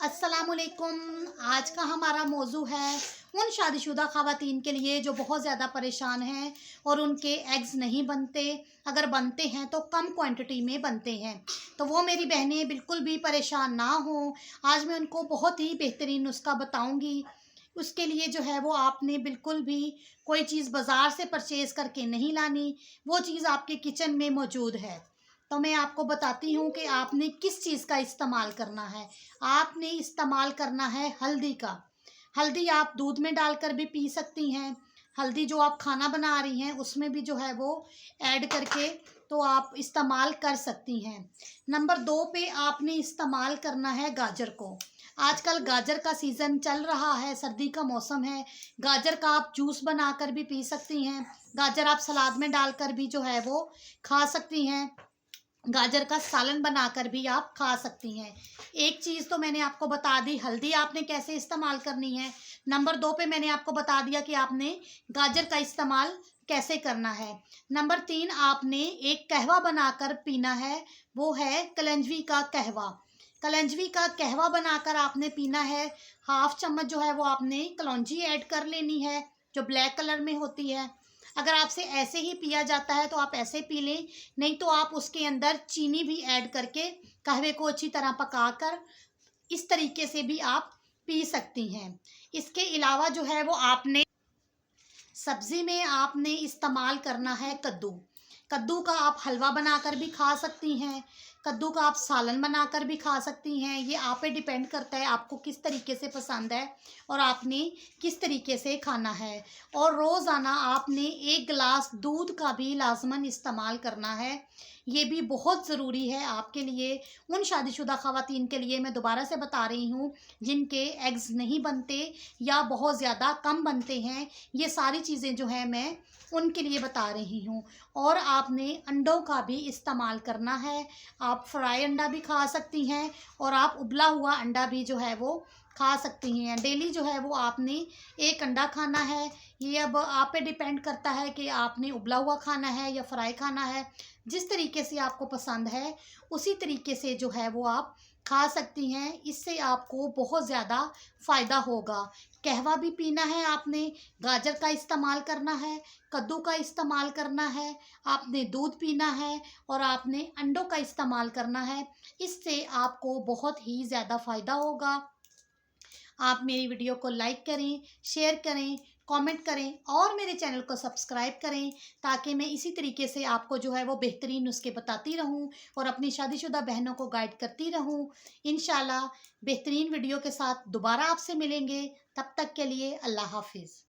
अस्सलामुअलैकुम। आज का हमारा मौजू है उन शादीशुदा ख़वातीन के लिए जो बहुत ज़्यादा परेशान हैं और उनके एग्स नहीं बनते, अगर बनते हैं तो कम क्वांटिटी में बनते हैं। तो वो मेरी बहनें बिल्कुल भी परेशान ना हों। आज मैं उनको बहुत ही बेहतरीन नुस्खा बताऊंगी। उसके लिए जो है वो आपने बिल्कुल भी कोई चीज़ बाज़ार से परचेज़ करके नहीं लानी, वो चीज़ आपके किचन में मौजूद है। तो मैं आपको बताती हूँ कि आपने किस चीज़ का इस्तेमाल करना है। आपने इस्तेमाल करना है हल्दी का। हल्दी आप दूध में डालकर भी पी सकती हैं। हल्दी जो आप खाना बना रही हैं उसमें भी जो है वो ऐड करके तो आप इस्तेमाल कर सकती हैं। नंबर 2 पे आपने इस्तेमाल करना है गाजर को। आजकल गाजर का सीज़न चल रहा है, सर्दी का मौसम है। गाजर का आप जूस बनाकर भी पी सकती हैं। गाजर आप सलाद में डालकर भी जो है वो खा सकती हैं। गाजर का सालन बनाकर भी आप खा सकती हैं। एक चीज़ तो मैंने आपको बता दी, हल्दी आपने कैसे इस्तेमाल करनी है। नंबर 2 पे मैंने आपको बता दिया कि आपने गाजर का इस्तेमाल कैसे करना है। नंबर 3 आपने एक कहवा बनाकर पीना है, वो है कलंजी का कहवा। कलंजी का कहवा बनाकर आपने पीना है। हाफ़ चम्मच जो है वो आपने कलौंजी ऐड कर लेनी है, जो ब्लैक कलर में होती है। अगर आपसे ऐसे ही पिया जाता है तो आप ऐसे पी लें, नहीं तो आप उसके अंदर चीनी भी ऐड करके कहवे को अच्छी तरह पकाकर इस तरीके से भी आप पी सकती हैं। इसके अलावा जो है वो आपने सब्ज़ी में आपने इस्तेमाल करना है कद्दू। कद्दू का आप हलवा बनाकर भी खा सकती हैं, कद्दू का आप सालन बनाकर भी खा सकती हैं। ये आप पे डिपेंड करता है आपको किस तरीके से पसंद है और आपने किस तरीके से खाना है। और रोज़ाना आपने 1 गिलास दूध का भी लाज़मन इस्तेमाल करना है। ये भी बहुत ज़रूरी है आपके लिए, उन शादीशुदा ख़वातीन के लिए मैं दोबारा से बता रही हूँ जिनके एग्स नहीं बनते या बहुत ज़्यादा कम बनते हैं। ये सारी चीज़ें जो हैं मैं उनके लिए बता रही हूँ। और आपने अंडों का भी इस्तेमाल करना है। आप फ्राई अंडा भी खा सकती हैं और आप उबला हुआ अंडा भी जो है वो खा सकती हैं। डेली जो है वो आपने 1 अंडा खाना है। ये अब आप पे डिपेंड करता है कि आपने उबला हुआ खाना है या फ्राई खाना है। जिस तरीके से आपको पसंद है उसी तरीके से जो है वो आप खा सकती हैं। इससे आपको बहुत ज़्यादा फ़ायदा होगा। कहवा भी पीना है आपने, गाजर का इस्तेमाल करना है, कद्दू का इस्तेमाल करना है, आपने दूध पीना है और आपने अंडों का इस्तेमाल करना है। इससे आपको बहुत ही ज़्यादा फ़ायदा होगा। आप मेरी वीडियो को लाइक करें, शेयर करें, कमेंट करें और मेरे चैनल को सब्सक्राइब करें, ताकि मैं इसी तरीके से आपको जो है वो बेहतरीन नुस्खे बताती रहूं और अपनी शादीशुदा बहनों को गाइड करती रहूं। इंशाल्लाह बेहतरीन वीडियो के साथ दोबारा आपसे मिलेंगे। तब तक के लिए अल्लाह हाफ़िज़।